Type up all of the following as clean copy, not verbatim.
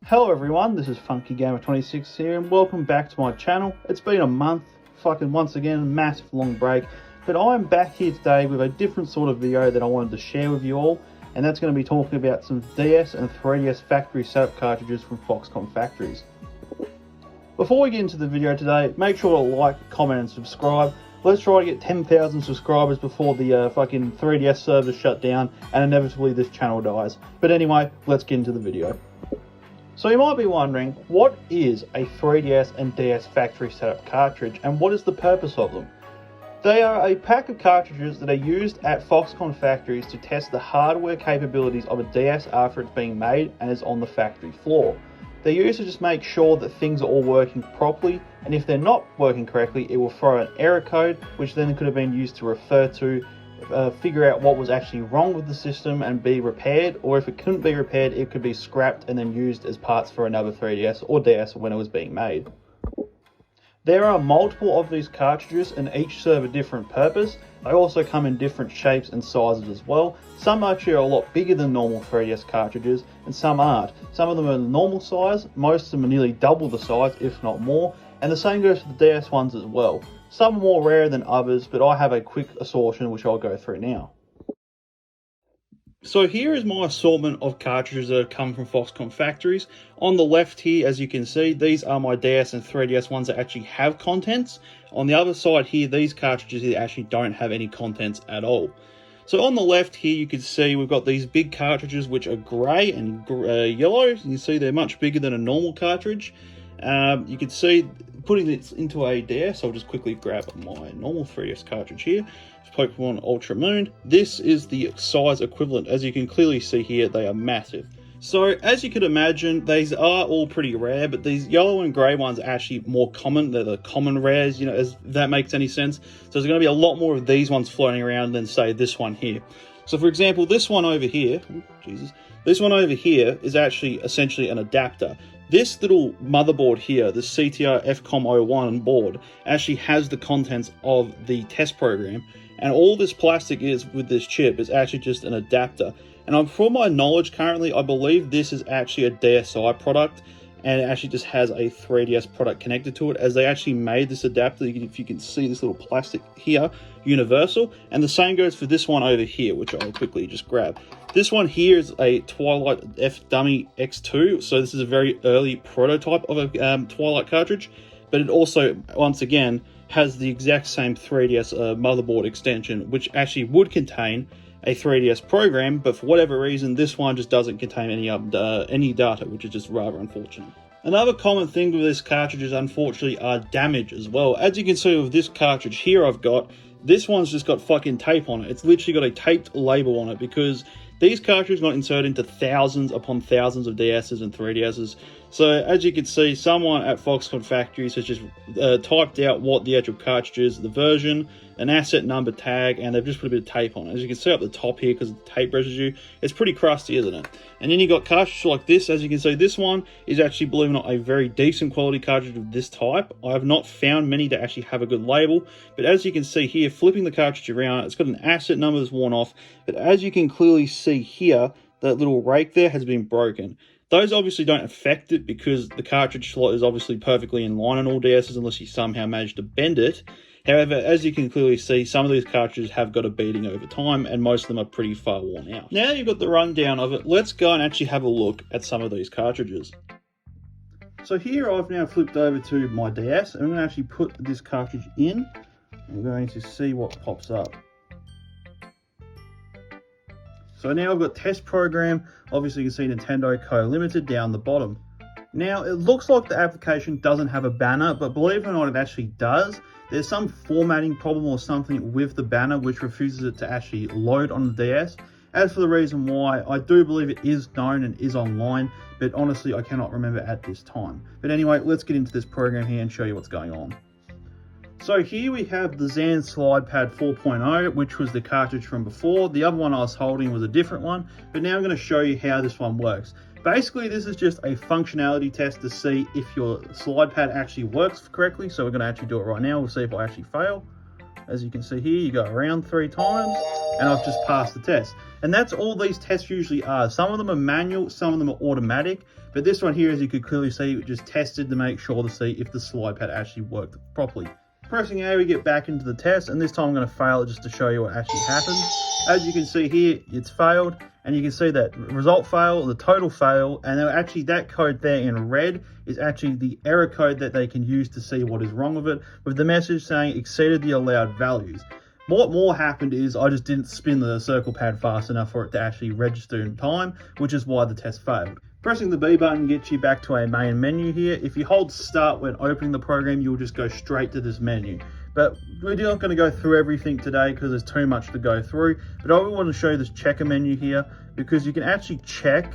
Hello everyone, this is FunkyGamer26 here and welcome back to my channel. It's been a month, once again, massive long break, but I'm back here today with a different sort of video that I wanted to share with you all, and that's going to be talking about some DS and 3DS factory setup cartridges from Foxconn factories. Before we get into the video today, make sure to like, comment and subscribe. Let's try to get 10,000 subscribers before the fucking 3DS servers shut down and inevitably this channel dies. But anyway, let's get into the video. So you might be wondering, what is a 3DS and DS factory setup cartridge and what is the purpose of them? They are a pack of cartridges that are used at Foxconn factories to test the hardware capabilities of a DS after it's being made and is on the factory floor. They're used to just make sure that things are all working properly, and if they're not working correctly, it will throw an error code, which then could have been used to refer to figure out what was actually wrong with the system and be repaired, or if it couldn't be repaired, it could be scrapped and then used as parts for another 3DS or DS when it was being made. There are multiple of these cartridges and each serve a different purpose. They also come in different shapes and sizes as well. Some actually are a lot bigger than normal 3DS cartridges and some aren't. Some of them are the normal size, most of them are nearly double the size if not more, and the same goes for the DS ones as well. Some are more rare than others, but I have a quick assortment which I'll go through now. So here is my assortment of cartridges that have come from Foxconn factories. On the left here, as you can see, these are my DS and 3DS ones that actually have contents. On the other side here, these cartridges here actually don't have any contents at all. So on the left here, you can see we've got these big cartridges which are grey and yellow. You can see they're much bigger than a normal cartridge. You can see putting this into a DS, I'll just quickly grab my normal 3DS cartridge here. It's Pokemon Ultra Moon. This is the size equivalent. As you can clearly see here, they are massive. So as you could imagine, these are all pretty rare, but these yellow and grey ones are actually more common. They're the common rares, you know, if that makes any sense. So there's going to be a lot more of these ones floating around than say this one here. So for example, this one over here, this one over here is actually essentially an adapter. This little motherboard here, the CTR FCOM01 board, actually has the contents of the test program, and all this plastic is with this chip is actually just an adapter. And from my knowledge currently, I believe this is actually a DSi product, and it actually just has a 3DS product connected to it, as they actually made this adapter, if you can see this little plastic here, universal. And the same goes for this one over here, which I'll quickly just grab. This one here is a Twilight F Dummy X2, so this is a very early prototype of a Twilight cartridge, but it also, once again, has the exact same 3DS motherboard extension, which actually would contain a 3DS program, but for whatever reason, this one just doesn't contain any data, which is just rather unfortunate. Another common thing with this cartridge is, unfortunately, are damage as well. As you can see with this cartridge here I've got, this one's just got fucking tape on it. It's literally got a taped label on it because these cartridges got inserted into thousands upon thousands of DSs and 3DSs. So as you can see, someone at Foxconn factories has just typed out what the actual cartridge is, the version, an asset number tag, and they've just put a bit of tape on it. As you can see up the top here, because the tape residue, it's pretty crusty, isn't it? And then you got cartridges like this. As you can see, this one is actually, believe it or not, a very decent quality cartridge of this type. I have not found many that actually have a good label, but as you can see here, flipping the cartridge around, it's got an asset number that's worn off, but as you can clearly see here, that little rake there has been broken. Those obviously don't affect it because the cartridge slot is obviously perfectly in line on all DSs unless you somehow manage to bend it. However, as you can clearly see, some of these cartridges have got a beating over time, and most of them are pretty far worn out. Now you've got the rundown of it, let's go and actually have a look at some of these cartridges. So here I've now flipped over to my DS, and I'm going to actually put this cartridge in. I'm going to see what pops up. So now I've got test program. Obviously you can see Nintendo Co. Limited down the bottom. Now it looks like the application doesn't have a banner, but believe it or not, it actually does. There's some formatting problem or something with the banner which refuses it to actually load on the DS. As for the reason why, I do believe it is known and is online, but honestly I cannot remember at this time. But anyway, let's get into this program here and show you what's going on. So here we have the Zan SlidePad 4.0, which was the cartridge from before. The other one I was holding was a different one, but now I'm going to show you how this one works. Basically, this is just a functionality test to see if your SlidePad actually works correctly. So we're going to actually do it right now. We'll see if I actually fail. As you can see here, you go around 3 times, and I've just passed the test. And that's all these tests usually are. Some of them are manual, some of them are automatic, but this one here, as you could clearly see, it just tested to make sure to see if the slide pad actually worked properly. Pressing A, we get back into the test, and this time I'm going to fail it just to show you what actually happened. As you can see here, it's failed, and you can see that result fail, the total fail, and actually that code there in red is actually the error code that they can use to see what is wrong with it, with the message saying exceeded the allowed values. What more happened is I just didn't spin the circle pad fast enough for it to actually register in time, which is why the test failed. Pressing the B button gets you back to a main menu here. If you hold start when opening the program, you'll just go straight to this menu. But we're not going to go through everything today because there's too much to go through. But I want to show you this checker menu here because you can actually check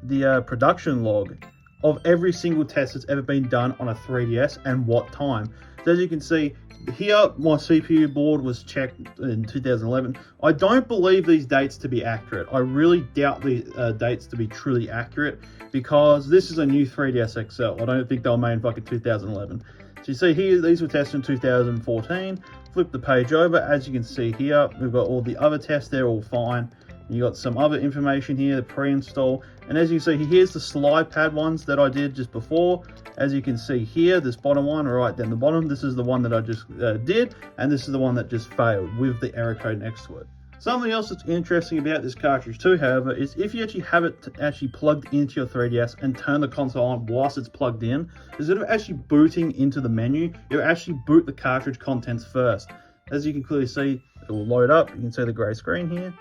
the production log of every single test that's ever been done on a 3DS and what time. So as you can see, here my CPU board was checked in 2011. I don't believe these dates to be accurate. I really doubt these dates to be truly accurate because this is a new 3DS XL. I don't think they were made in fucking 2011. So you see here, these were tested in 2014. Flip the page over. As you can see here, we've got all the other tests. They're all fine. You got some other information here, the pre-install. And as you see, here's the slide pad ones that I did just before. As you can see here, this bottom one right down the bottom, this is the one that I just did, and this is the one that just failed with the error code next to it. Something else that's interesting about this cartridge too, however, is if you actually have it actually plugged into your 3DS and turn the console on whilst it's plugged in, instead of actually booting into the menu, you'll actually boot the cartridge contents first. As you can clearly see, it will load up. You can see the grey screen here.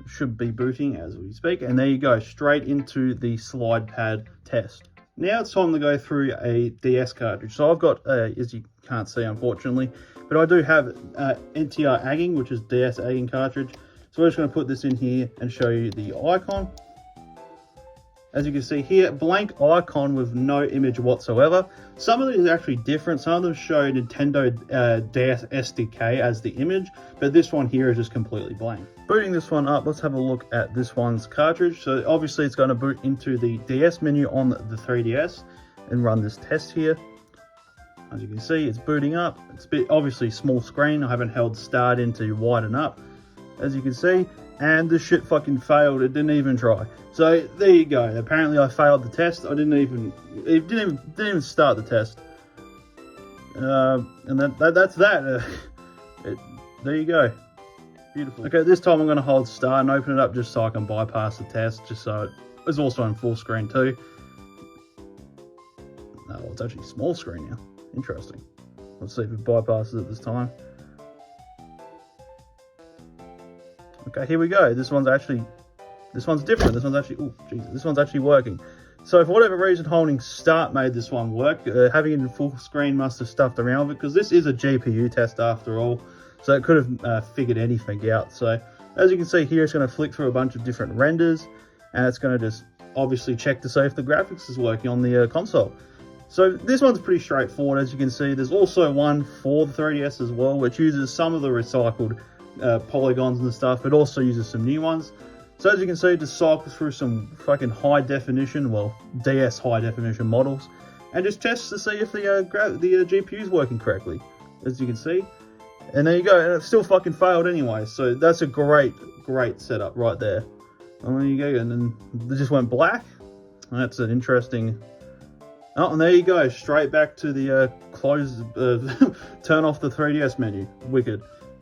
Should be booting as we speak, and there you go, straight into the slide pad test. Now it's time to go through a DS cartridge. So I've got, as you can't see unfortunately, but I do have NTR Agging, which is DS Agging cartridge. So we're just going to put this in here and show you the icon. As you can see here, blank icon with no image whatsoever. Some of these are actually different. Some of them show Nintendo DS SDK as the image, but this one here is just completely blank. Booting this one up, let's have a look at this one's cartridge. So obviously it's going to boot into the DS menu on the 3DS and run this test here. As you can see, it's booting up. It's a bit obviously small screen. I haven't held start in to widen up, as you can see. And this shit fucking failed. It didn't even try. So there you go. Apparently I failed the test. I didn't even start the test. And that's that. There you go. Beautiful. Okay, this time I'm going to hold start and open it up just so I can bypass the test, just so it's also on full screen too. No, it's actually small screen now. Interesting. Let's see if it bypasses it this time. Okay, here we go. This one's different. This one's actually working. So for whatever reason, holding start made this one work. Having it in full screen must have stuffed around with it, because this is a GPU test after all. So it could have figured anything out. So as you can see here, it's going to flick through a bunch of different renders, and it's going to just obviously check to see if the graphics is working on the console. So this one's pretty straightforward. As you can see, there's also one for the 3DS as well, which uses some of the recycled polygons and stuff, but also uses some new ones. So as you can see, it just cycles through some fucking high definition, well, DS high definition models, and just tests to see if the GPU is working correctly, as you can see. And there you go, and it still fucking failed anyway. So that's a great setup right there. And there you go, and then it just went black. And that's an interesting. Oh, and there you go, straight back to the turn off the 3DS menu. Wicked.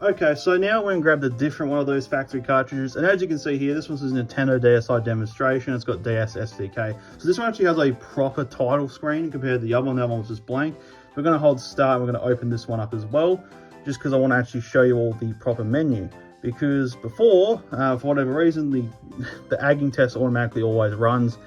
Okay, so now we're going to grab the different one of those factory cartridges, and as you can see here, this one's a Nintendo DSi demonstration. It's got DS SDK. So this one actually has a proper title screen compared to the other one. That one was just blank. We're going to hold start, and we're going to open this one up as well, just because I want to actually show you all the proper menu. Because before, for whatever reason, the agging test automatically always runs,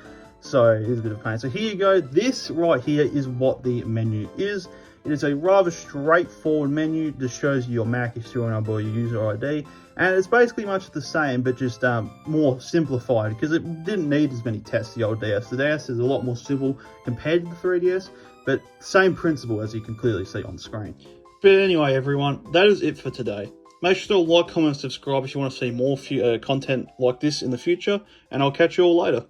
so it is a bit of a pain. So here you go. This right here is what the menu is. It is a rather straightforward menu that shows you your MAC, your serial number, or your user ID, and it's basically much the same, but just more simplified, because it didn't need as many tests, the old DS. The DS is a lot more simple compared to the 3DS, but same principle, as you can clearly see on screen. But anyway, everyone, that is it for today. Make sure to like, comment, subscribe if you want to see more content like this in the future, and I'll catch you all later.